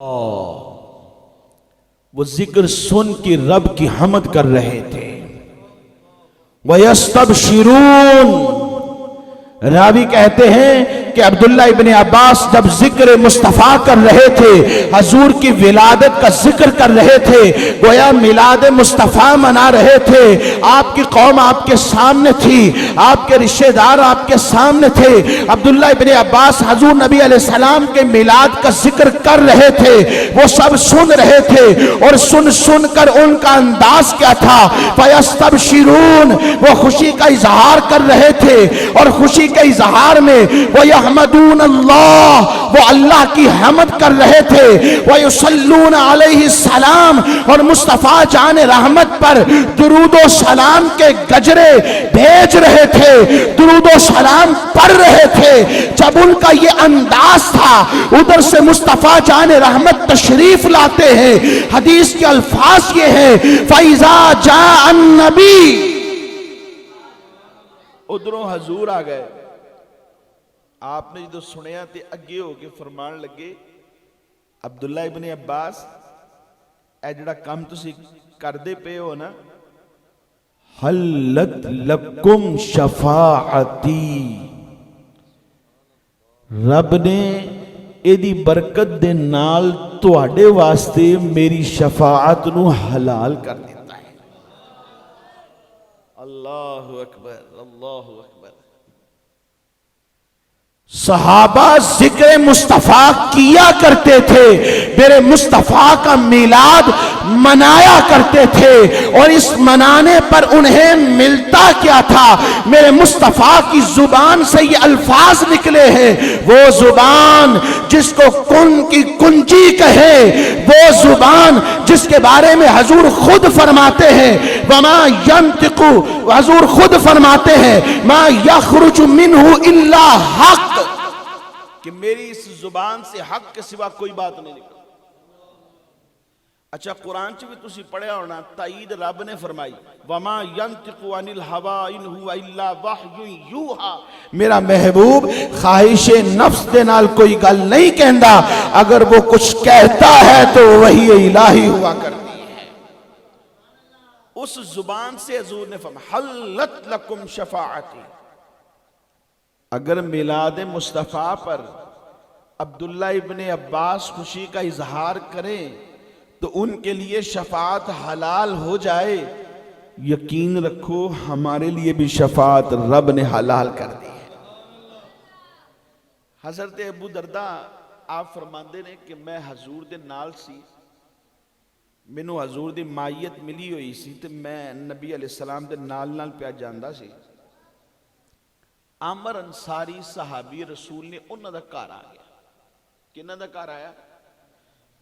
وہ ذکر سن کے رب کی حمد کر رہے تھے. وَيَسْتَبْشِرُونَ راوی کہتے ہیں کہ عبداللہ ابن عباس جب ذکر مصطفیٰ کر رہے تھے، حضور کی ولادت کا ذکر کر رہے تھے، گویا میلاد مصطفیٰ منا رہے تھے. آپ کی قوم آپ کے سامنے تھی، آپ کے رشتہ دار آپ کے سامنے تھے. عبداللہ ابن عباس حضور نبی علیہ السلام کے میلاد کا ذکر کر رہے تھے، وہ سب سن رہے تھے اور سن کر ان کا انداز کیا تھا؟ فَيَسْتَبْشِرُونَ وہ خوشی کا اظہار کر رہے تھے، اور خوشی کے اظہار میں وَيَحْمَدُونَ اللَّهَ وہ اللہ کی حمد کر رہے تھے. وَيُصَلُّونَ عَلَيْهِ السلام اور مصطفیٰ جان رحمت پر درود و سلام کے گجرے بھیج رہے تھے، درود و سلام پڑھ رہے تھے. جب ان کا یہ انداز تھا، ادھر سے مصطفیٰ جان رحمت تشریف لاتے ہیں. حدیث کے الفاظ یہ ہیں فَإِذَا جَاءَ النَّبِيُّ ادھروں حضور آ گئے. آپ نے جو سنیا تے اگے ہو کے فرمان لگے عبداللہ ابن عباس اے جڑا کام تسی کردے پے ہو نا، حلت لکم شفاعتی، رب نے ایدی برکت دے نال تواڈے واسطے میری شفاعت نو حلال کر دیتا ہے. اللہ اکبر اللہ اکبر. صحابہ ذکر مصطفیٰ کیا کرتے تھے، میرے مصطفیٰ کا میلاد منایا کرتے تھے، اور اس منانے پر انہیں ملتا کیا تھا؟ میرے مصطفیٰ کی زبان سے یہ الفاظ نکلے ہیں، وہ زبان جس کو کن کی کنجی کہے، وہ زبان جس کے بارے میں حضور خود فرماتے ہیں وَمَا يَنْتِقُ، حضور خود فرماتے ہیں مَا يَخْرُجُ مِنْهُ إِلَّا حَقٍّ، کہ میری اس زبان سے حق کے سوا کوئی بات نہیں نکلتی. اچھا قرآن چ بھی تسی پڑھیا ہونا، تائید رب نے فرمائی وَمَا يَنْتِقُ عَنِ الْهَوَىٰ إِنْ هُوَ إِلَّا وَحْيٌ يُوحَىٰ، میرا محبوب خواہش نفس دے نال کوئی گل نہیں کہندا، اگر وہ کچھ کہتا ہے تو وحی الہی ہوا کرتی ہے. اس زبان سے حضور نے فرمایا حلت لکم شفاعتی. اگر میلاد مصطفیٰ پر عبداللہ ابن عباس خوشی کا اظہار کریں تو ان کے لیے شفاعت حلال ہو جائے، یقین رکھو ہمارے لیے بھی شفاعت رب نے حلال کر دی ہے. حضرت ابو درداء آپ فرماندے نے کہ میں حضور دے نال سی، مینوں حضور دی مائیت ملی ہوئی سی تے میں نبی علیہ السلام دے نال پیا جاندا سی. عامر انصاری صحابی رسول نے انہاں دا گھر آ گیا. کنہاں دا گھر آیا؟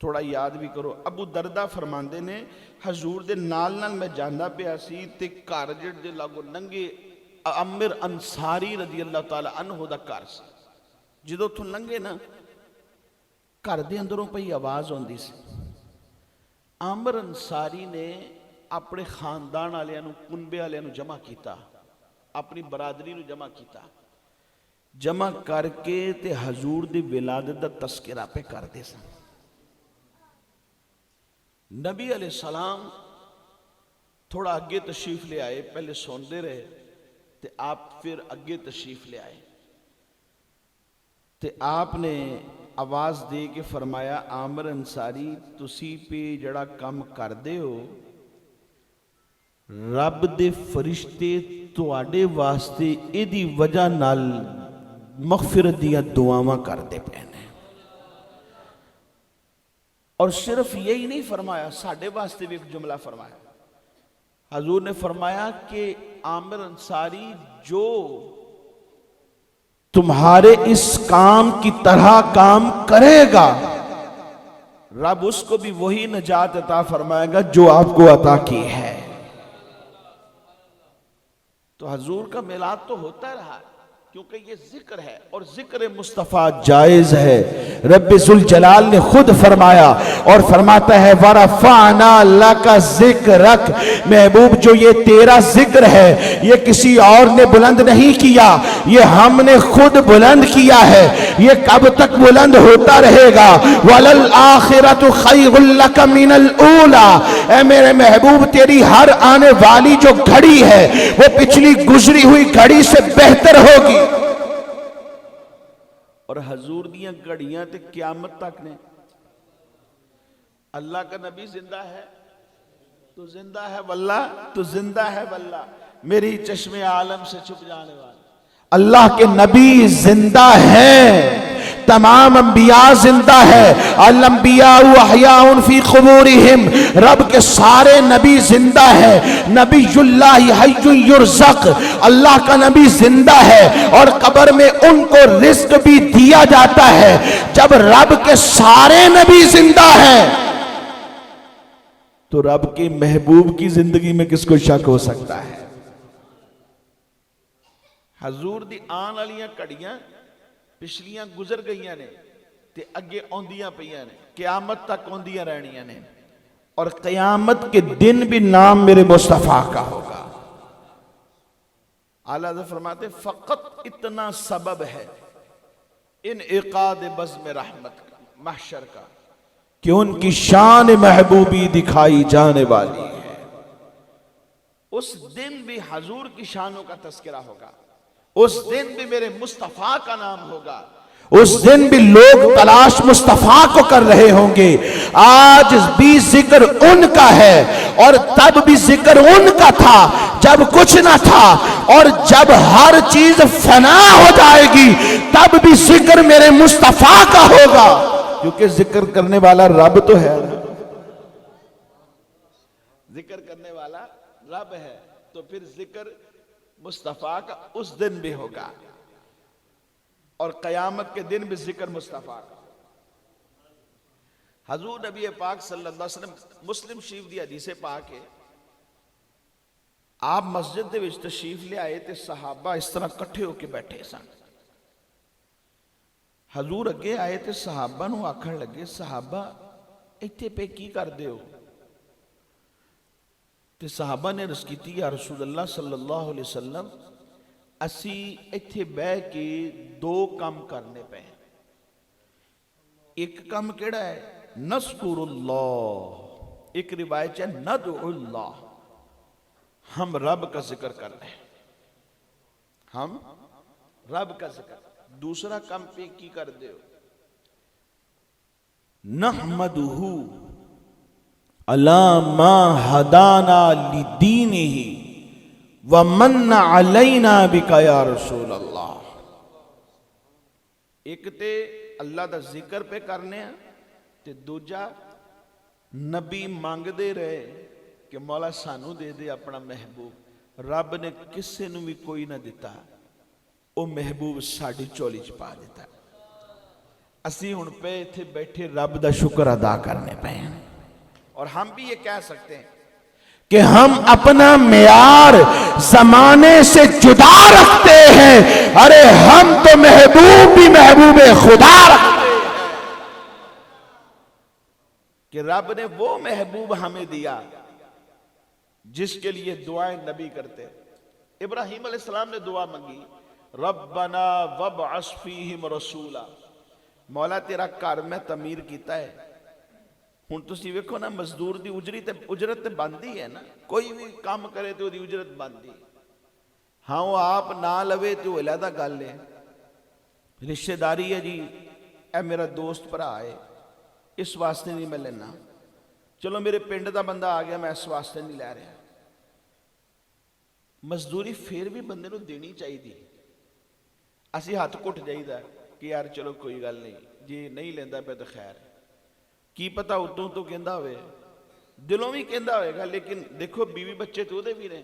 تھوڑا یاد بھی کرو. ابو دردہ فرماندے نے حضور دے نال میں جاندا پیا سی تے گھر دے لاگو ننگے عامر انصاری رضی اللہ تعالی عنہ دا گھر سی. جدوں تھوں لنگے نا گھر دے اندروں پئی آواز ہوندی سی. عامر انصاری نے اپنے خاندان والیاں نو، کنبے والیاں نو جمع کیتا، اپنی برادری نو جمع کیتا، جمع کر کے تے حضور دی ولادت دا تذکرہ پہ کر دے سن. نبی علیہ السلام تھوڑا اگے تشریف لے آئے، پہلے سوندے رہے تے آپ پھر اگے تشریف لے آئے تے آپ نے آواز دے کے فرمایا عامر انصاری تسی پہ جڑا کم کر دے ہو، رب دے فرشتے تواڈے واسطے ایدی وجہ نال مغفرت دیاں دعاواں کر دے پے نے. اور صرف یہی نہیں فرمایا، ساڈے واسطے بھی ایک جملہ فرمایا. حضور نے فرمایا کہ عامر انصاری جو تمہارے اس کام کی طرح کام کرے گا، رب اس کو بھی وہی نجات عطا فرمائے گا جو آپ کو عطا کی ہے. تو حضور کا میلاد تو ہوتا رہا کیونکہ یہ ذکر ہے اور ذکر مصطفیٰ جائز ہے. رب ذوالجلال نے خود فرمایا اور فرماتا ہے وَرَفَعْنَا لَكَ ذِكْرَكَ، محبوب جو یہ تیرا ذکر ہے یہ کسی اور نے بلند نہیں کیا، یہ ہم نے خود بلند کیا ہے. یہ کب تک بلند ہوتا رہے گا؟ وَلَلْآخِرَةُ خَيْرٌ لَكَ مِنَ الْأُولَى، اے میرے محبوب تیری ہر آنے والی جو گھڑی ہے وہ پچھلی گزری ہوئی گھڑی سے بہتر ہوگی. اور حضور دیاں گھڑیاں تے قیامت تک نے. اللہ کا نبی زندہ ہے تو زندہ ہے واللہ، تو زندہ ہے واللہ، میری چشم عالم سے چھپ جانے والا. اللہ کے نبی زندہ ہیں، تمام انبیاء زندہ ہے. الانبیاء احیاء فی قبورہم، رب کے سارے نبی زندہ ہے. نبی اللہ حی یرزق، اللہ کا نبی زندہ ہے اور قبر میں ان کو رزق بھی دیا جاتا ہے. جب رب کے سارے نبی زندہ ہیں تو رب کے محبوب کی زندگی میں کس کو شک ہو سکتا ہے؟ حضور دی آن والیاں کڑیاں پچھلیاں گزر گئیاں نے تے اگے اوندیاں پیاں نے، قیامت تک اوندیاں رہنیاں نے، اور قیامت کے دن بھی نام میرے مصطفیٰ کا ہوگا. اعلیٰ حضرت فرماتے فقط اتنا سبب ہے انعقاد بزم رحمت کا، محشر کا، کہ ان کی شان محبوبی دکھائی جانے والی ہے. اس دن بھی حضور کی شانوں کا تذکرہ ہوگا، اس دن بھی میرے مصطفیٰ کا نام ہوگا، اس دن بھی لوگ تلاش مصطفیٰ کو کر رہے ہوں گے. آج بھی ذکر ان کا ہے اور تب بھی ذکر ان کا تھا جب کچھ نہ تھا، اور جب ہر چیز فنا ہو جائے گی تب بھی ذکر میرے مصطفیٰ کا ہوگا، کیونکہ ذکر کرنے والا رب تو ہے. ذکر کرنے والا رب ہے تو پھر ذکر مصطفیٰ کا اس دن بھی ہوگا، اور قیامت کے دن بھی ذکر مصطفیٰ کا. حضور نبی پاک صلی اللہ علیہ وسلم مسلم شریف دی حدیث پاک ہے، آپ مسجد دے وچ تشریف لے آئے تے صحابہ اس طرح کٹھے ہو کے بیٹھے سن. حضور اگے آئے تے صحابہ نو آکھن لگے صحابہ ایتھے پہ کی کر دے ہو؟ تے صحابہ نے عرض کیتی یا رسول اللہ صلی اللہ علیہ وسلم اسی ایتھے بہ کے دو کام کرنے پہ ہیں. ایک کام کیڑا ہے؟ نذکر اللہ، ایک روایت ہے ندعو اللہ، ہم رب کا ذکر کر رہے ہیں، ہم رب کا ذکر. دوسرا کام پہ کی کر دے ہو؟ نحمدہ علی ما ہدانا لدینہ ومن علینا بک یا رسول اللہ. ایک تے اللہ دا ذکر پہ کرنے ہیں تے دوجا نبی مانگ دے رہے کہ مولا سانو دے دے اپنا محبوب. رب نے کسے نو بھی کوئی نہ دیتا، او محبوب ساڑھی چولی چپا دیتا. اسی ہن پہ تھے بیٹھے رب دا شکر ادا کرنے پہ ہیں، اور ہم بھی یہ کہہ سکتے ہیں کہ ہم اپنا معیار زمانے سے جدا رکھتے ہیں. ارے ہم تو محبوب بھی محبوب خدا رکھتے ہیں کہ رب نے وہ محبوب ہمیں دیا جس کے لیے دعائیں نبی کرتے. ابراہیم علیہ السلام نے دعا منگی ربنا وابعث فیہم رسولا، مولا تیرا گھر میں تعمیر کیتا ہے، ہن تسی ویکھو نا مزدور دی اجرت تے بندی ہے نا، کوئی بھی کام کرے تو دی اجرت بندی. ہاں وہ آپ نہ لوے تو علیحدہ گل ہے، رشتہ داری ہے جی اے میرا دوست بھرا ہے اس واسطے نہیں میں لینا، چلو میرے پنڈ دا بندہ آ گیا میں اس واسطے نہیں لے رہا. مزدوری پھر بھی بندے نو دینی چاہیے. اسی ہاتھ کٹ جائیدا کہ یار چلو کوئی گل نہیں جی نہیں لیندا پہ تو خیر ہے. کی پتہ اتوں تو کہندا ہوئے، دلوں بھی کہندا ہوئے گا، لیکن دیکھو بیوی بچے تو دے بھی نے،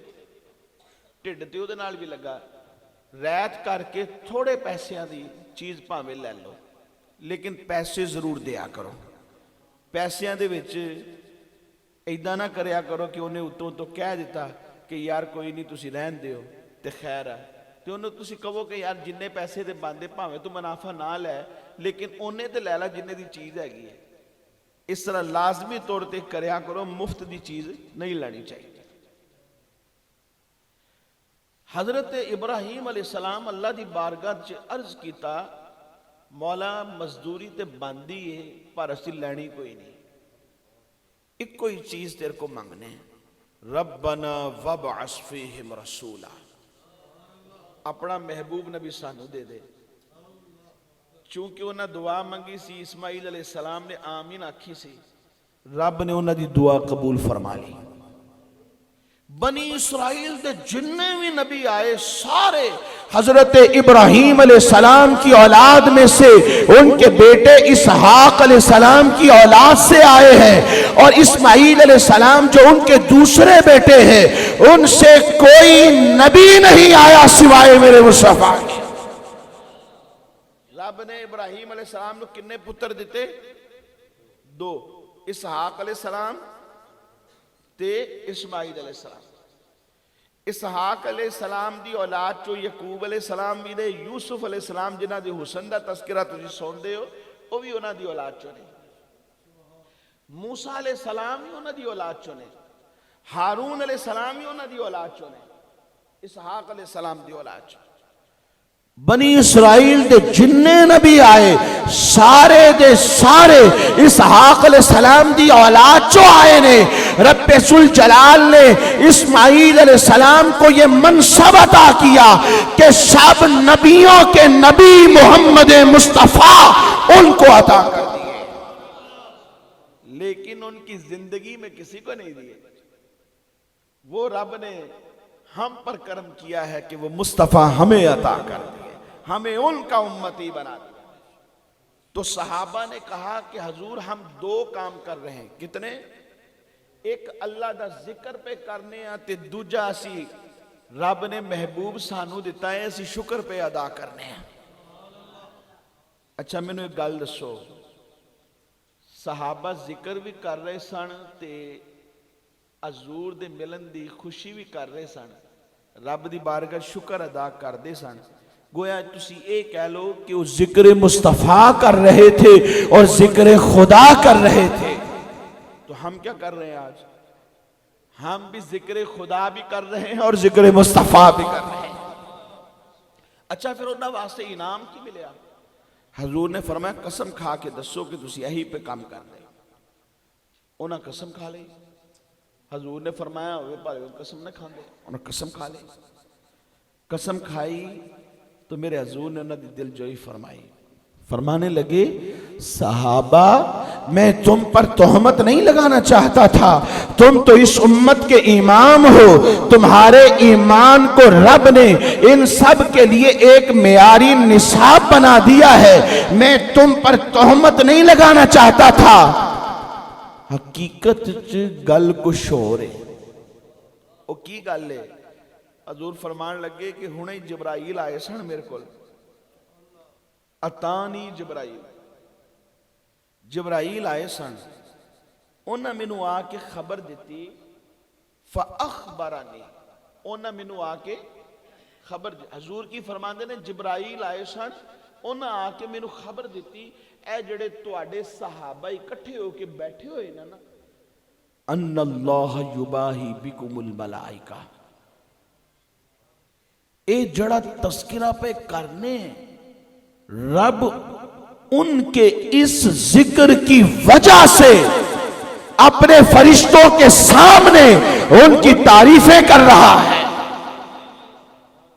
ٹھڈ تے دے نال بھی لگا، ریت کر کے تھوڑے پیسیاں دی چیز پاویں لے لو لیکن پیسے ضرور دیا کرو. پیسیاں دے وچ ایداں نہ کریا کرو کہ انہیں اتوں تو کہہ دیتا کہ یار کوئی نہیں تسی رہن دیو تے خیر ہے، ਤੇ ਉਹਨੂੰ ਤੁਸੀਂ ਕਹੋ ਕਿ ਯਾਰ ਜਿੰਨੇ ਪੈਸੇ ਦੇ ਬੰਦੇ ਭਾਵੇਂ ਤੂੰ ਮੁਨਾਫਾ ਨਾ ਲੈ ਲੇਕਿਨ ਉਹਨੇ ਤੇ ਲੈ ਲੈ ਜਿੰਨੇ ਦੀ ਚੀਜ਼ ਹੈਗੀ ਹੈ। ਇਸ ਤਰ੍ਹਾਂ ਲਾਜ਼ਮੀ ਤੌਰ ਤੇ ਕਰਿਆ ਕਰੋ, ਮੁਫਤ ਦੀ ਚੀਜ਼ ਨਹੀਂ ਲੈਣੀ ਚਾਹੀਦੀ। حضرت ابراہیم علیہ السلام اللہ دی بارگاہ چ عرض کیتا مولا مزدوری تے باندھی ہے پر اسی لینی کوئی نہیں، ایک کوئی چیز تیرے کو مانگنے ربنا وابعث فیہم رسولا، اپنا محبوب نبی سانو دے دے۔ چونکہ انہاں دعا منگی سی، اسماعیل علیہ السلام نے آمین آکھی سی، رب نے انہاں دی دعا قبول فرما لی۔ بنی اسرائیل دے جننے بھی نبی آئے سارے حضرت ابراہیم علیہ السلام کی اولاد میں سے ان کے بیٹے اسحاق علیہ السلام کی اولاد سے آئے ہیں، اور اسماعیل علیہ السلام جو ان کے دوسرے بیٹے ہیں ان سے کوئی نبی نہیں آیا سوائے میرے مصطفیٰ کے۔ رب نے ابراہیم علیہ السلام کو کتنے پتر دیتے؟ 2، اسحاق علیہ السلام تے اسماعیل علیہ السلام۔ اسحاق علیہ السلام دی اولاد چو یعقوب علیہ السلام بھی دے، یوسف علیہ السلام جنہ دی حسن دا تذکرہ تجھے سون دے ہو وہ بھی انہ دی اولاد چونے، موسیٰ علیہ السلام بھی انہ دی اولاد چونے، ہارون علیہ السلام بھی انہ دی اولاد چونے، اسحاق علیہ السلام دی اولاد چونے۔ بنی اسرائیل دے جننے نبی آئے سارے دے سارے اسحاق علیہ السلام دی اولاد چو آئے نے۔ رب ذوالجلال نے اسماعیل علیہ السلام کو یہ منصب عطا کیا کہ سب نبیوں کے نبی محمد مصطفیٰ ان کو عطا کر دیے، لیکن ان کی زندگی میں کسی کو نہیں دیے۔ وہ رب نے ہم پر کرم کیا ہے کہ وہ مصطفیٰ ہمیں عطا کر دیے، ہمیں ان کا امتی بنا دیا۔ تو صحابہ نے کہا کہ حضور ہم 2 کام کر رہے ہیں۔ کتنے؟ ایک اللہ دا ذکر پہ کرنے ہیں تے دوجا اسی رب نے محبوب سانو دیتا ہے اسی شکر پہ ادا کرنے ہیں۔ اچھا میں نے ایک گل دسو، صحابہ ذکر بھی کر رہے سن تے حضور دے ملن دی خوشی بھی کر رہے سن، رب دی بارگاہ شکر ادا کر دے سن۔ گویا تسی اے کہہ لو کہ وہ ذکر مصطفیٰ کر رہے تھے اور ذکر خدا کر رہے تھے۔ تو ہم کیا کر رہے ہیں آج؟ ہم بھی ذکر خدا بھی کر رہے ہیں اور ذکر مصطفیٰ بھی کر رہے ہیں۔ اچھا پھر انہاں واسطے انعام کی ملیا؟ حضور نے فرمایا قسم کھا کے دسو کہ تسی یہی پہ کام کر رہے۔ انہاں قسم کھا لے۔ حضور نے فرمایا ہوئے پارے قسم نہ کھان دے، انہوں قسم کھا لے۔ قسم کھائی تو میرے حضور نے انہوں نے دل جوئی فرمائی، فرمانے لگے صحابہ میں تم پر تہمت نہیں لگانا چاہتا تھا، تم تو اس امت کے امام ہو، تمہارے ایمان کو رب نے ان سب کے لیے ایک معیاری نصاب بنا دیا ہے، میں تم پر تہمت نہیں لگانا چاہتا تھا۔ حقیقت گل کچھ ہو رہے وہ کی گل ہے؟ حضور فرمان لگے کہ ہنے جبرائیل آئے سن میرے کول، اتانی جبرائیل آئے سن، انہاں مینوں آ کے خبر دیتی، فاخبرانی، انہاں مینوں آ کے خبر دیتی۔ حضور کی فرماندے نے جبرائیل آئے سن، انہاں آ کے مینوں خبر دیتی اے جڑے تواڈے صحابہ اکٹھے ہو کے بیٹھے ہوئے نا ان اللہ یباہی بکم الملائکہ، اے جڑا تذکرہ پہ کرنے رب ان کے اس ذکر کی وجہ سے اپنے فرشتوں کے سامنے ان کی تعریفیں کر رہا ہے۔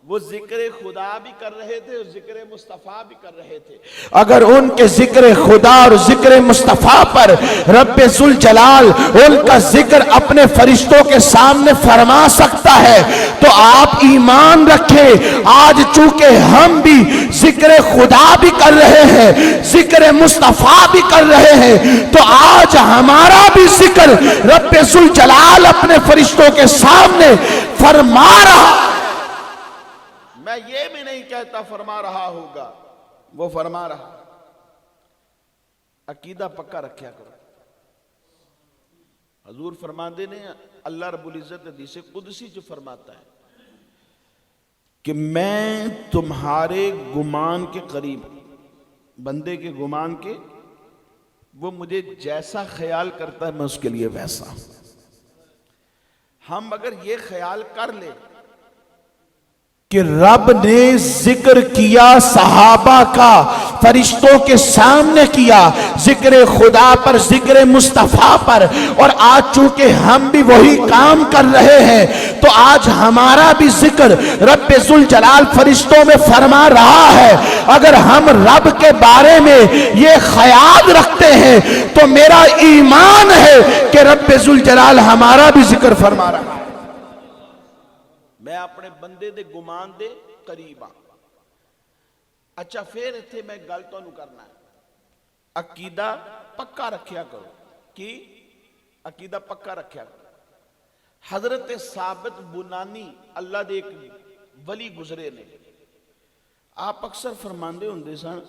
وہ ذکر خدا بھی کر رہے تھے اور ذکر مصطفیٰ بھی کر رہے تھے۔ اگر ان کے ذکر خدا اور ذکر مصطفیٰ پر رب ذوالجلال ان کا ذکر اپنے فرشتوں کے سامنے فرما سکتا ہے تو آپ ایمان رکھیں، آج چونکہ ہم بھی ذکر خدا بھی کر رہے ہیں، ذکر مصطفیٰ بھی کر رہے ہیں، تو آج ہمارا بھی ذکر رب ذوالجلال اپنے فرشتوں کے سامنے فرما رہا ہے۔ میں یہ بھی نہیں کہتا فرما رہا ہوگا، وہ فرما رہا۔ عقیدہ پکا رکھیا کرو۔ حضور فرماندے نے اللہ رب العزت حدیث قدسی جو فرماتا ہے کہ میں تمہارے گمان کے قریب، بندے کے گمان کے، وہ مجھے جیسا خیال کرتا ہے میں اس کے لیے ویسا. ہم اگر یہ خیال کر لیں کہ رب نے ذکر کیا صحابہ کا، فرشتوں کے سامنے کیا، ذکر خدا پر، ذکر مصطفیٰ پر، اور آج چونکہ ہم بھی وہی کام کر رہے ہیں تو آج ہمارا بھی ذکر رب ذوالجلال فرشتوں میں فرما رہا ہے. اگر ہم رب کے بارے میں یہ خیال رکھتے ہیں تو میرا ایمان ہے کہ رب ذوالجلال ہمارا بھی ذکر فرما رہا ہے. میں اپنے بندے دے گمان دے قریب ہاں. اچھا پھر اتنے میں گل تانوں کرنا ہے، عقیدہ پکا رکھیا کرو. کی عقیدہ پکا رکھیا کرو. حضرت ثابت بنانی اللہ دے ایک ولی گزرے نے، آپ اکثر فرماندے ہوندے سن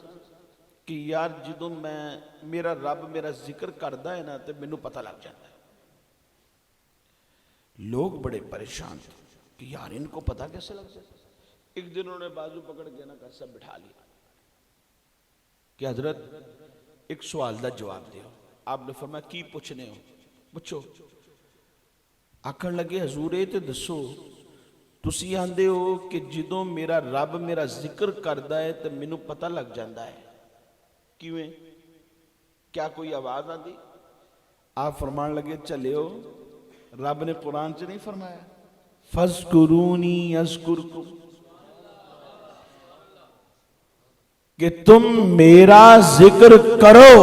کہ یار جدوں میں میرا رب میرا ذکر کردا ہے نا تے مینوں پتہ لگ جاتا ہے. لوگ بڑے پریشان تھے کہ یار ان کو پتہ کیسے لگ جاتا. ایک دن انہوں نے بازو پکڑ کے نا کر سب بٹھا لیا کہ حضرت ایک سوال دا جواب دیو. آپ نے فرمایا کی پوچھنے ہو؟ پوچھو. آکھن لگے حضور تے دسو تسی آندے ہو کہ جدوں میرا رب میرا ذکر کردا ہے تے مینوں پتہ لگ جاندا ہے، کیویں؟ کیا کوئی آواز آندی؟ آپ فرمان لگے چلیو رب نے قرآن چ نہیں فرمایا فَاذْكُرُونِي أَذْكُرْكُمْ، کہ تم میرا ذکر کرو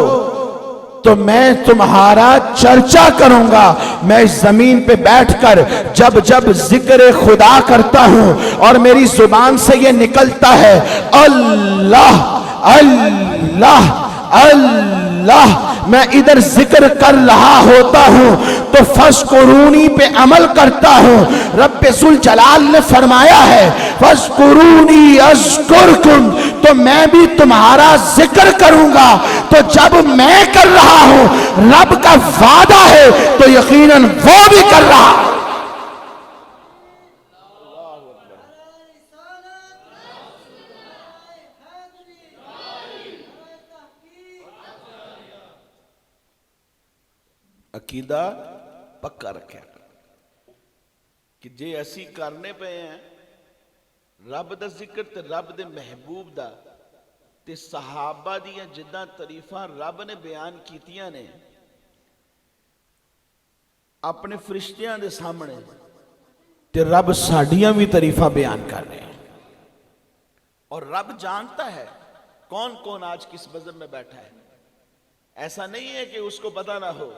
تو میں تمہارا چرچا کروں گا. میں اس زمین پہ بیٹھ کر جب جب ذکر خدا کرتا ہوں اور میری زبان سے یہ نکلتا ہے اللہ اللہ اللہ، میں ادھر ذکر کر رہا ہوتا ہوں تو فَاذْكُرُونِی پہ عمل کرتا ہوں. رب ذوالجلال نے فرمایا ہے فَاذْكُرُونِی أَذْكُرْكُمْ، تو میں بھی تمہارا ذکر کروں گا. تو جب میں کر رہا ہوں رب کا وعدہ ہے تو یقیناً وہ بھی کر رہا ہے. عقیدہ پکا رکھے کہ جے ایسی کرنے پہ ہیں رب دا ذکر تے رب دے محبوب دا تے صحابہ دیاں جداں تعریفاں رب نے بیان کیتیاں نے اپنے فرشتیاں دے سامنے، تے رب ساڈیاں بھی تعریفاں بیان کر رہے ہیں. اور رب جانتا ہے کون کون آج کس بزم میں بیٹھا ہے. ایسا نہیں ہے کہ اس کو پتہ نہ ہو،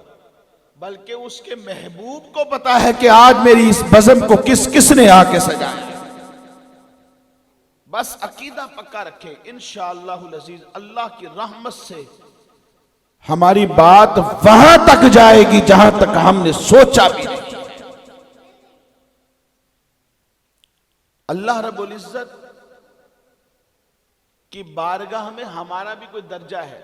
بلکہ اس کے محبوب کو پتا ہے کہ آج میری اس بزم کو کس کس نے آ کے سجایا. بس عقیدہ پکا رکھے، انشاءاللہ العزیز اللہ کی رحمت سے ہماری بات وہاں تک جائے گی جہاں تک ہم نے سوچا بھی نہیں. اللہ رب العزت کی بارگاہ میں ہمارا بھی کوئی درجہ ہے.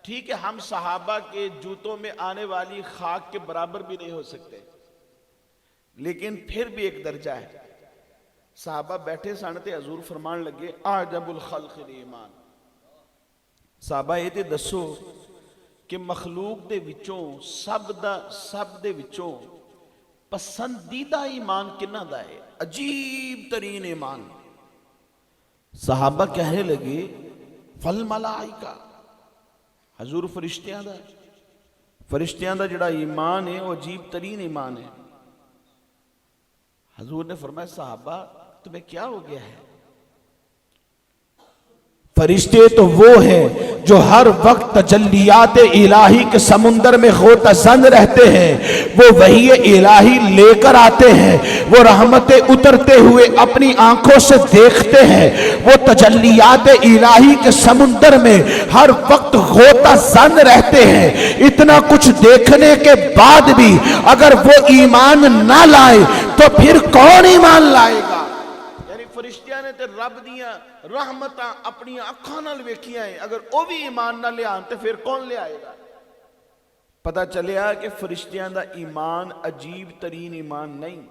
ٹھیک ہے ہم صحابہ کے جوتوں میں آنے والی خاک کے برابر بھی نہیں ہو سکتے، لیکن پھر بھی ایک درجہ ہے. صحابہ بیٹھے سانتے حضور فرمان لگے اعجب الخلق الایمان. صحابہ یہ تے دسو کہ مخلوق دے وچوں سب دے وچوں پسندیدہ ایمان کنہ دا ہے، عجیب ترین ایمان؟ صحابہ کہنے لگے فالملائکہ، حضور فرشتیاں دا جڑا ایمان ہے وہ عجیب ترین ایمان ہے. حضور نے فرمایا صحابہ تمہیں کیا ہو گیا ہے؟ فرشتے تو وہ ہیں جو ہر وقت تجلیات الہی کے سمندر میں غوطہ-زن رہتے ہیں، وہ وحی الہی لے کر آتے ہیں، وہ رحمتیں اترتے ہوئے اپنی آنکھوں سے دیکھتے ہیں، وہ تجلیات الہی کے سمندر میں ہر وقت غوطہ-زن رہتے ہیں. اتنا کچھ دیکھنے کے بعد بھی اگر وہ ایمان نہ لائے تو پھر کون ایمان لائے گا؟ یعنی فرشتیاں نے تے رب دیاں رحمتاں اپنی اکھاں نال ویکھیاں ہیں، اگر وہ بھی ایمان نہ لے آن تے پھر کون لے آئے گا؟ پتہ چلیا کہ فرشتیاں دا ایمان عجیب ترین ایمان نہیں.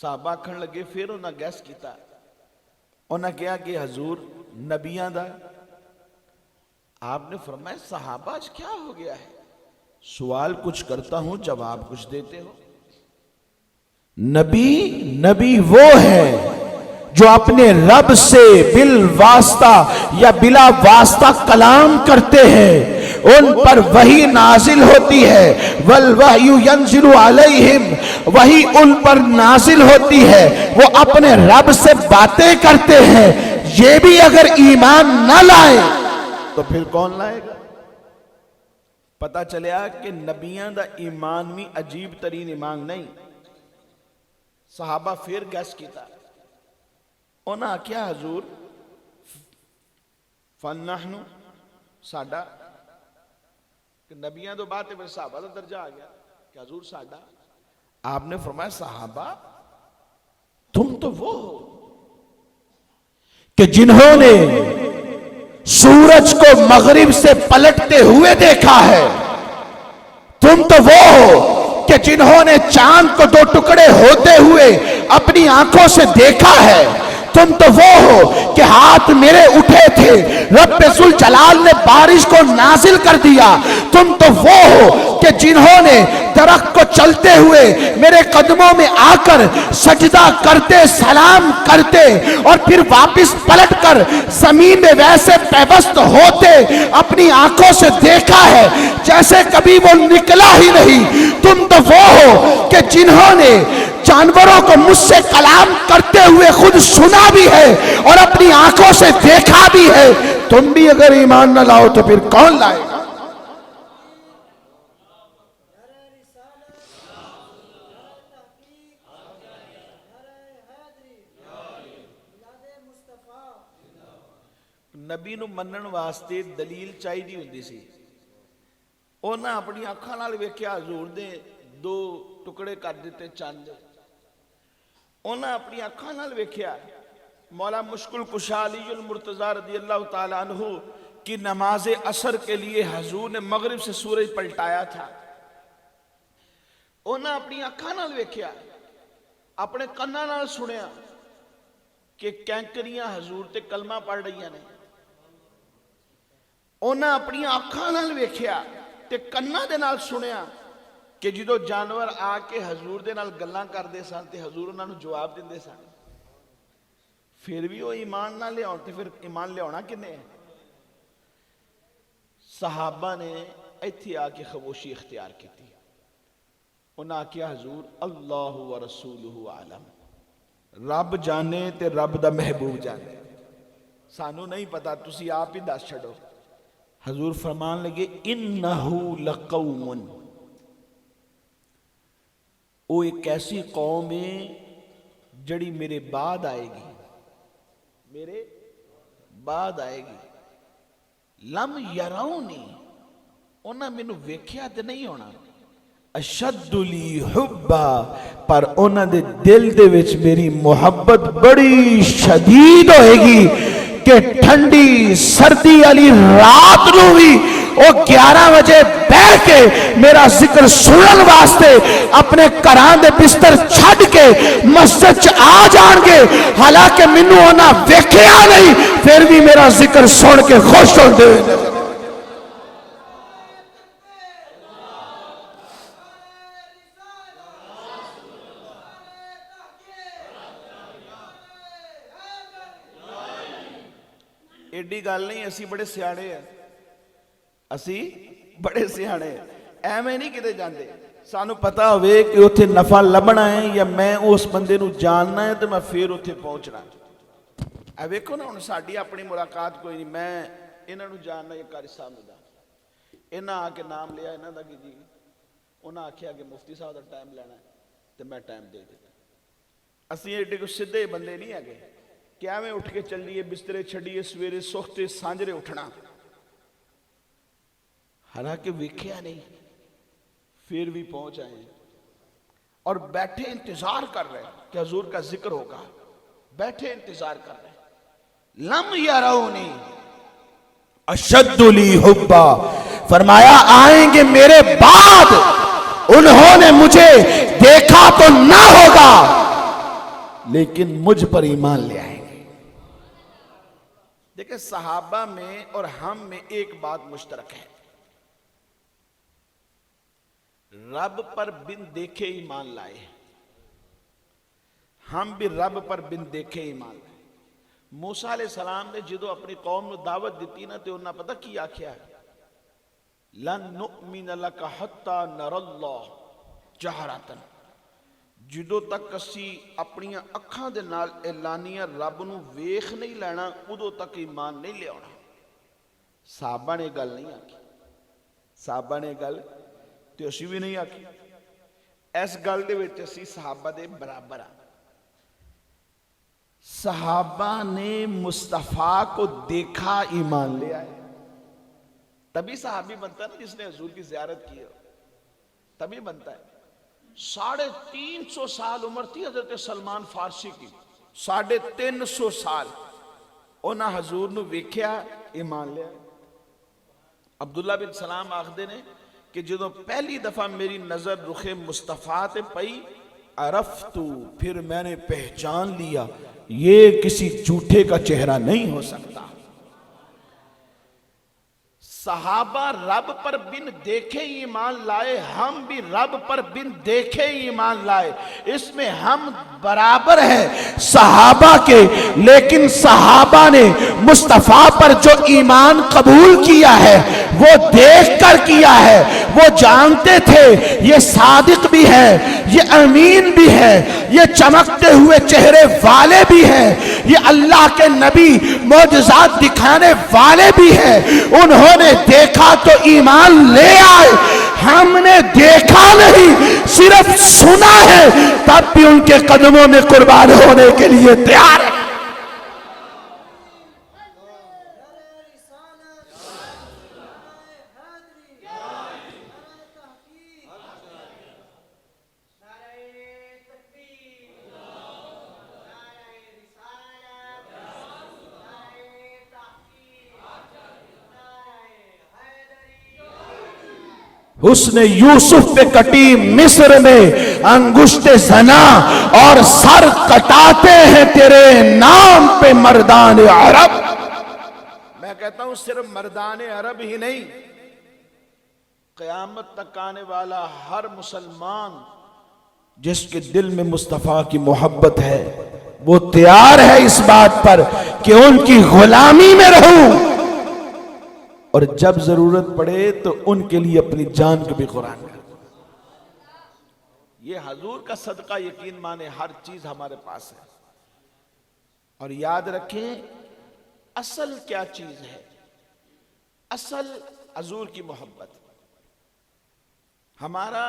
صحابہ آکھن لگے پھر انہاں گیس کیتا انہاں کہا کہ حضور نبیاں دا آپ نے فرمایا صحابہ آج کیا ہو گیا ہے سوال کچھ کرتا ہوں جواب کچھ دیتے ہو نبی وہ ہے جو اپنے رب سے بالواسطہ یا بلا واسطہ کلام کرتے ہیں ان پر وحی نازل ہوتی ہے والوحی ینزل علیہم وحی ان پر نازل ہوتی ہے وہ اپنے رب سے باتیں کرتے ہیں یہ بھی اگر ایمان نہ لائے تو پھر کون لائے گا پتا چلیا کہ نبیاں دا ایمان بھی عجیب ترین ایمان نہیں صحابہ پھر گیس کیتا انہاں کیا حضور فَنَّحْنُ ساڈا کہ نبیاں تو بات ہے پھر صحابہ دا درجہ آ گیا کہ حضور ساڈا آپ نے فرمایا صحابہ تم تو وہ ہو کہ جنہوں نے سورج کو مغرب سے پلٹتے ہوئے دیکھا ہے تم تو وہ ہو کہ جنہوں نے چاند کو دو ٹکڑے ہوتے ہوئے اپنی آنکھوں سے دیکھا ہے تم تو وہ ہو کہ ہاتھ میرے اٹھے تھے رب ذوالجلال نے بارش کو نازل کر دیا تم تو وہ ہو کہ جنہوں نے درخت کو چلتے ہوئے میرے قدموں میں آ کر سجدہ کرتے سلام کرتے اور پھر واپس پلٹ کر زمین میں ویسے پیوست ہوتے اپنی آنکھوں سے دیکھا ہے جیسے کبھی وہ نکلا ہی نہیں تم تو وہ ہو کہ جنہوں نے جانوروں کو مجھ سے کلام کرتے ہوئے خود سنا بھی ہے اور اپنی آنکھوں سے دیکھا بھی ہے تم بھی اگر ایمان نہ لاؤ تو پھر کون لائے گا نبی نو منن واسطے دلیل چاہیے ہوندی سی انہاں اپنی آنکھاں نال ویکھیا حضور نے دو ٹکڑے کر دیتے چاند انہاں اپنی آنکھاں نال ویکھیا مولا مشکل کشا علی المرتضی رضی اللہ تعالیٰ عنہ کی نماز عصر کے لیے حضور نے مغرب سے سورج پلٹایا تھا انہاں اپنی آنکھاں نال ویکھیا اپنے کناں نال سنیا کہ کینکریاں حضور تے کلمہ پڑھ رہی ہیں انہاں اپنی آنکھاں نال ویکھیا تے کناں دے نال سنیا کہ جدو جانور آ کے حضور دے نال گلاں کردے سن تے حضور انہاں نو جواب دیندے سن پھر بھی وہ ایمان نہ لے تے پھر ایمان لے آنا کنے صحابہ نے ایتھے آ کے خاموشی اختیار کی تھی انہاں کیا حضور اللہ و رسولہ عالم رب جانے تے رب دا محبوب جانے سانو نہیں پتا تسی آپ ہی دس چھڑو حضور فرمان لگے انہو لقوم وہ ایک ایسی قوم ہے جڑی میرے بعد آئے گی میرے بعد آئے گی لم یرونی انہاں میں نو ویکھیا تے نہیں ہونا اشد لی حبا پر انہاں دے دل دے وچ میری محبت بڑی شدید ہوئے گی کہ ٹھنڈی سردی علی رات نو بھی وہ 11 بجے بیٹھ کے میرا ذکر سنن واسطے اپنے کران دے بستر چھڑ کے مسجد چ آ جان گے حالانکہ مینوں انہاں ویکھیا نہیں پھر بھی میرا ذکر سن کے خوش ہوندے ایڈی گل نہیں اسی بڑے سیاڑے ہیں اسی بڑے سیاڑے ہیں ایویں نہیں کدے جاندے سانو پتا ہوئے کہ اتھے نفع لبنا ہے یا میں اس بندے نو جاننا ہے تو میں پھر اتھے پہنچنا اے ویکھو نا ہن ساڈی اپنی ملاقات کوئی نہیں میں انہاں نو جاننا یہ قاری صاحب دا انہاں آ کے نام لیا انہاں دا کہ جی انہاں آکھیا کہ مفتی صاحب دا ٹائم لینا ہے تو میں ٹائم دے دیتا اسی ایڈے کو سدھے بندے نہیں آگے کیا میں اٹھ کے چلیے بسترے چھڑیے سویرے سوختے سانجرے اٹھنا حالانکہ ویکھیا نہیں پھر بھی پہنچ آئے اور بیٹھے انتظار کر رہے کہ حضور کا ذکر ہوگا بیٹھے انتظار کر رہے لم یرونی اشد لی حبا فرمایا آئیں گے میرے بعد انہوں نے مجھے دیکھا تو نہ ہوگا لیکن مجھ پر ایمان لے آئیں گے۔ دیکھیں صحابہ میں اور ہم میں ایک بات مشترک ہے، رب پر بن دیکھے ایمان لائے، ہم بھی رب پر بن دیکھے ایمان لائے۔ موسیٰ علیہ السلام نے جدو اپنی قوم کو دعوت دیتی نا تو انہوں نے پتہ کی آکھیا ہے، لن نؤمن لک حتی نر اللہ جہرتن، جدو تک اسی اپنی اکھاں دے نال اعلانیہ رب نو ویکھ نہیں لینا ادو تک ایمان نہیں لے آنا۔ صحابہ نے گل نہیں آکی، صحابہ نے گل تو اسی بھی نہیں آکی، اس گل دے وچ اسی صحابہ دے برابر ہیں۔ صحابہ نے مصطفیٰ کو دیکھا ایمان لے آئے، تبھی صحابی بنتا ہے نا جس نے حضور کی زیارت کی ہے، تبھی بنتا ہے۔ 350 سال عمر تھی حضرت سلمان فارسی کی، 350 سال انہاں حضور نو ویکھیا ایمان لیا۔ عبداللہ بن سلام آخدے نے کہ جدو پہلی دفعہ میری نظر رخ مصطفیٰ تے پئی، عرفتو، پھر میں نے پہچان لیا یہ کسی جھوٹے کا چہرہ نہیں ہو سکتا۔ صحابہ رب پر بن دیکھے ایمان لائے، ہم بھی رب پر بن دیکھے ایمان لائے، اس میں ہم برابر ہیں صحابہ کے، لیکن صحابہ نے مصطفیٰ پر جو ایمان قبول کیا ہے وہ دیکھ کر کیا ہے، وہ جانتے تھے یہ صادق بھی ہے، یہ امین بھی ہے، یہ چمکتے ہوئے چہرے والے بھی ہیں، یہ اللہ کے نبی معجزات دکھانے والے بھی ہیں۔ انہوں نے دیکھا تو ایمان لے آئے، ہم نے دیکھا نہیں صرف سنا ہے، تب بھی ان کے قدموں میں قربان ہونے کے لیے تیار ہے۔ حسن یوسف پہ کٹی مصر میں انگشت زنا، اور سر کٹاتے ہیں تیرے نام پہ مردان عرب۔ میں کہتا ہوں صرف مردان عرب ہی نہیں، قیامت تک آنے والا ہر مسلمان جس کے دل میں مصطفیٰ کی محبت ہے وہ تیار ہے اس بات پر کہ ان کی غلامی میں رہوں، اور جب ضرورت پڑے تو ان کے لیے اپنی جان کو بھی قربان کر دوں۔ یہ حضور کا صدقہ یقین مانے ہر چیز ہمارے پاس ہے۔ اور یاد رکھیں اصل کیا چیز ہے، اصل حضور کی محبت۔ ہمارا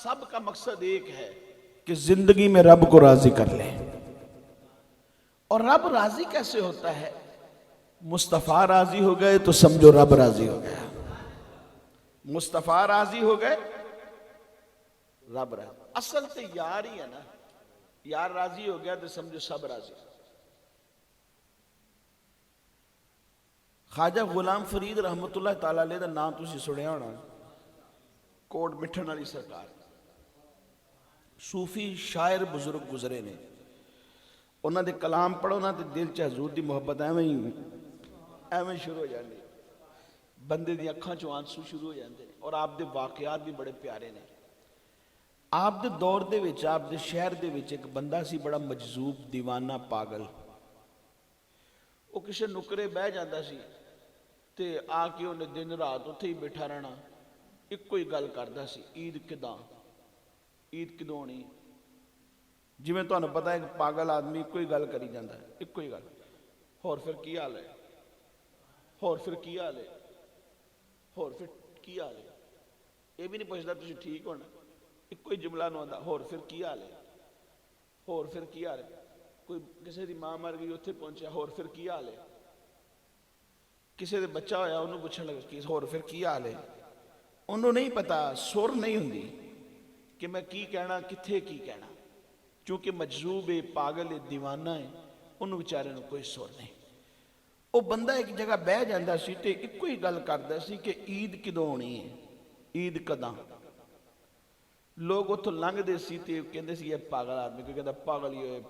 سب کا مقصد ایک ہے کہ زندگی میں رب کو راضی کر لیں، اور رب راضی کیسے ہوتا ہے؟ مصطفیٰ راضی ہو گئے تو سمجھو رب راضی ہو گیا، مصطفیٰ راضی ہو گئے رب راضی۔ اصل تو یار ہی ہے نا، یار راضی ہو گیا تو سمجھو سب راضی۔ خواجہ غلام فرید رحمت اللہ تعالیٰ علیہ دا نام تسی سنیا ہونا، کوٹ مٹھن والی سرکار، صوفی شاعر بزرگ گزرے نے، انہوں نے کلام پڑھو نا تو دل چ حضور دی محبت ایویں شروع ہو جاندی، بندے دی اکھاں چوں آنسو شروع ہو جاندے، اور آپ دے واقعات بھی بڑے پیارے نے۔ آپ دے دور دے وچ، آپ دے شہر دے وچ ایک بندہ سی بڑا مجذوب، دیوانہ، پاگل، وہ کسے نکرے بہ جاندا سی تے آ کے انہیں دن رات اتھے ہی بیٹھا رہنا، ایک کوئی گل کردا سی، عید کداں، عید کدوں ہونی، جی میں تو انہیں پتا ہے کہ پاگل آدمی کوئی گل کری جاندہ ہے، ایک کوئی گل، اور پھر کی حال ہے، اور پھر کی حال ہے، اور پھر کی حال ہے، یہ بھی نہیں پوچھتا تجھے ٹھیک ہونا، ایک کوئی جملہ نہ ہوتا، اور پھر کی حال ہے، اور پھر کی حال ہے، کوئی کسی دی ماں مر گئی اتھے پہنچیا، اور پھر کی حال ہے، کسی دے بچہ ہویا انہوں پوچھنے لگا اور پھر کی حال ہے، انہوں نہیں پتا، سر نہیں ہوندی کہ میں کی کہنا کتھے کی کہنا، چونکہ مجذوب ہے، پاگل ہے، دیوانہ ہے، انہوں بیچارے نے کوئی سر نہیں۔ وہ بندہ ایک جگہ بہ جاندہ سی تے ایک کوئی گل کردا سی کہ عید کدوں ہونی ہے، عید کداں، ਲੋਕ ਉੱਥੋਂ ਲੰਘਦੇ ਸੀ ਤੇ ਕਹਿੰਦੇ ਸੀ ਇਹ ਪਾਗਲ ਆਦਮੀ, ਕੋਈ ਕਹਿੰਦਾ ਪਾਗਲ ਹੀ ਹੋਏ,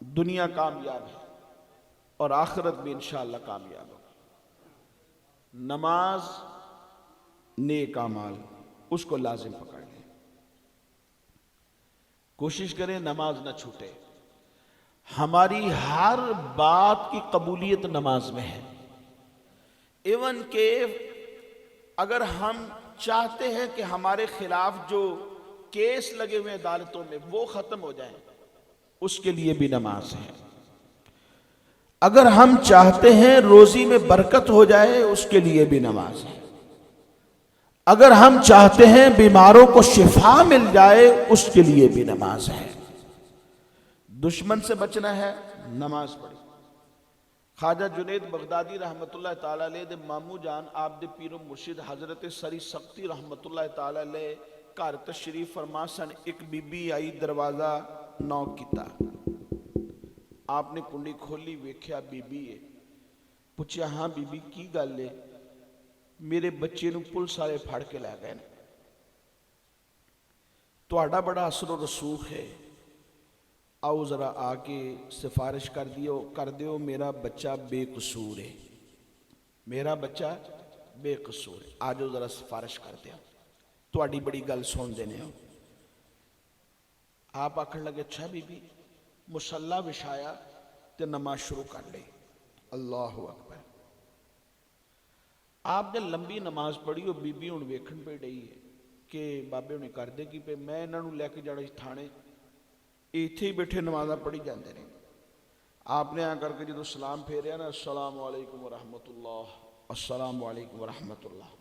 دنیا کامیاب ہے اور آخرت بھی انشاءاللہ کامیاب ہوگی۔ نماز نیک اعمال، اس کو لازم پکڑ لیں، کوشش کریں نماز نہ چھوٹے۔ ہماری ہر بات کی قبولیت نماز میں ہے۔ ایون کہ اگر ہم چاہتے ہیں کہ ہمارے خلاف جو کیس لگے ہوئے عدالتوں میں وہ ختم ہو جائیں، اس کے لیے بھی نماز ہے۔ اگر ہم چاہتے ہیں روزی میں برکت ہو جائے، اس کے لیے بھی نماز ہے۔ اگر ہم چاہتے ہیں بیماروں کو شفا مل جائے، اس کے لیے بھی نماز ہے۔ دشمن سے بچنا ہے، نماز پڑھی۔ خواجہ جنید بغدادی رحمت اللہ تعالیٰ علیہ دے مامو جان آپ دے پیر و مرشد حضرت سری سختی رحمت اللہ تعالیٰ علیہ گھر تشریف فرما سن۔ ایک بی بی آئی، دروازہ نوک کیتا، آپ نے کنڈی کھولی، ویکھیا بی بی ہے، پوچھیا ہاں بی بی کی گل ہے؟ میرے بچے نو پولیس والے پھڑ کے لے گئے، تہاڈا بڑا اثر و رسوخ ہے، آؤ ذرا آ کے سفارش کر دیو، میرا بچہ بے قصور ہے، میرا بچہ بے قصور ہے، آ جاؤ ذرا سفارش کر دیا، تہاڈی بڑی گل سن دینے ہو۔ آپ آکھن لگے اچھا بی بی، مصلی بچھایا تے نماز شروع کر لئی۔ اللہ اکبر۔ آپ نے لمبی نماز پڑھی، اور بی بی ہن ویکھن پہ ڈئی ہے کہ بابے ہن کر دے کی پہ، میں انہاں نوں لے کے جانا تھانے، ایتھے ہی بیٹھے نمازاں پڑھی جاندے نے۔ آپ نے آ کر کے جدو سلام پھیریا نا، السلام علیکم ورحمت اللہ، السلام علیکم ورحمت اللہ۔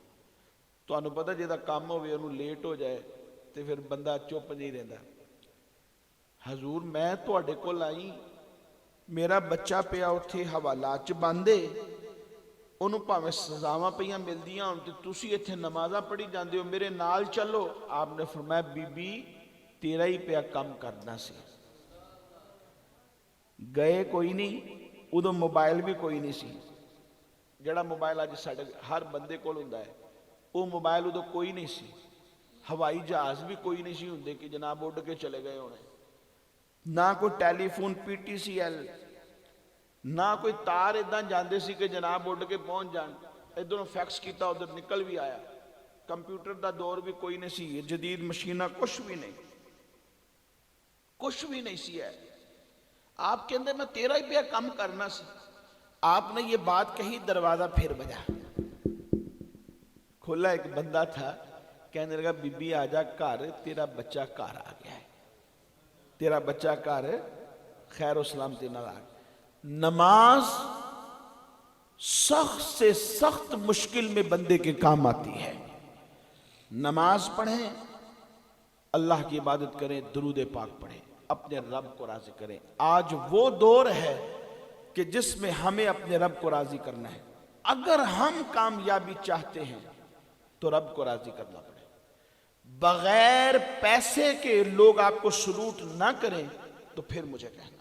تانوں پتہ جہاں کام ہوئے انہوں لیٹ ہو جائے تو پھر بندہ چپ نہیں رہتا۔ حضور میں تواڈے کول آئی، میرا بچہ پیا اتھے حوالات چ باندھے، انہوں پاویں سزاواں پیاں ملدیاں ہون تے تسی اتھے نمازاں پڑھی جاندے ہو، میرے نال چلو۔ آپ نے فرمایا بی بی تیرا ہی پیا کم کرنا سی۔ گئے کوئی نہیں، ادو موبائل بھی کوئی نہیں سی، جڑا موبائل اج ساڈے ہر بندے کول ہوندا ہے، وہ موبائل ادو کوئی نہیں سی۔ ہوائی جہاز بھی کوئی نہیں سی ہوندے کہ جناب اڑ کے چلے گئے ہونے، نہ کوئی telephone P T C L, نہ کوئی تار ادھاں جاندے سی کہ جناب اڑ کے پہنچ جان، ادھروں فیکس کیتا ادھر نکل بھی آیا۔ کمپیوٹر دا دور بھی کوئی نہیں سی، جدید مشینہ کچھ بھی نہیں، کچھ بھی نہیں سی ہے۔ آپ کے اندر میں تیرا ہی پیا کم کرنا سی۔ آپ نے یہ بات کہی، دروازہ پھر بجا، کھولا، ایک بندہ تھا، کہنے لگا بی بی آجا گھر، تیرا بچہ گھر آ گیا ہے، تیرا بچہ گھر خیر و سلامتی نال آ گیا۔ نماز سخت سے سخت مشکل میں بندے کے کام آتی ہے۔ نماز پڑھیں، اللہ کی عبادت کریں، درود پاک پڑھیں، اپنے رب کو راضی کریں۔ آج وہ دور ہے کہ جس میں ہمیں اپنے رب کو راضی کرنا ہے۔ اگر ہم کامیابی چاہتے ہیں تو رب کو راضی کرنا پڑے۔ بغیر پیسے کے لوگ آپ کو سلوٹ نہ کریں تو پھر مجھے کہنا۔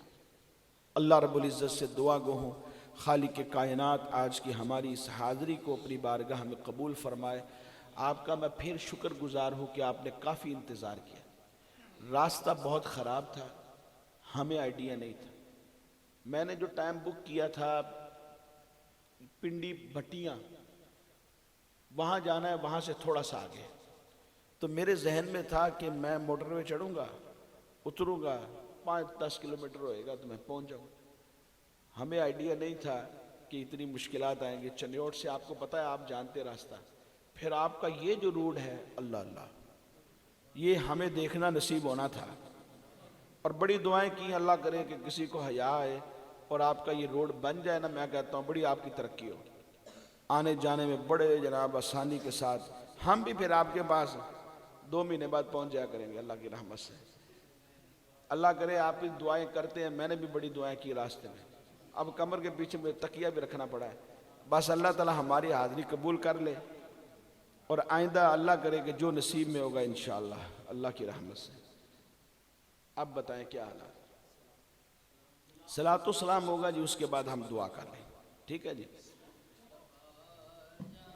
اللہ رب العزت سے دعا گو ہوں، خالق کائنات آج کی ہماری اس حاضری کو اپنی بارگاہ میں قبول فرمائے۔ آپ کا میں پھر شکر گزار ہوں کہ آپ نے کافی انتظار کیا۔ راستہ بہت خراب تھا، ہمیں آئیڈیا نہیں تھا۔ میں نے جو ٹائم بک کیا تھا پنڈی بھٹیاں، وہاں جانا ہے، وہاں سے تھوڑا سا آگے، تو میرے ذہن میں تھا کہ میں موٹر وے چڑھوں گا، اتروں گا، 5-10 کلومیٹر ہوئے گا تو میں پہنچ جاؤں۔ ہمیں آئیڈیا نہیں تھا کہ اتنی مشکلات آئیں گے۔ چنیوٹ سے آپ کو پتہ ہے، آپ جانتے راستہ، پھر آپ کا یہ جو روڈ ہے، اللہ اللہ، یہ ہمیں دیکھنا نصیب ہونا تھا، اور بڑی دعائیں کی، اللہ کرے کہ کسی کو حیا آئے اور آپ کا یہ روڈ بن جائے نا، میں کہتا ہوں بڑی آپ کی ترقی ہو، آنے جانے میں بڑے جناب آسانی کے ساتھ۔ ہم بھی پھر آپ کے پاس 2 مہینے بعد پہنچ جایا کریں گے اللہ کی رحمت سے۔ اللہ کرے آپ بھی دعائیں کرتے ہیں، میں نے بھی بڑی دعائیں کی راستے میں، اب کمر کے پیچھے میں تکیہ بھی رکھنا پڑا ہے۔ بس اللہ تعالی ہماری حاضری قبول کر لے، اور آئندہ اللہ کرے کہ جو نصیب میں ہوگا انشاءاللہ اللہ کی رحمت سے۔ اب بتائیں کیا حالات؟ صلاۃ و سلام ہوگا جی، اس کے بعد ہم دعا کر لیں، ٹھیک ہے جی۔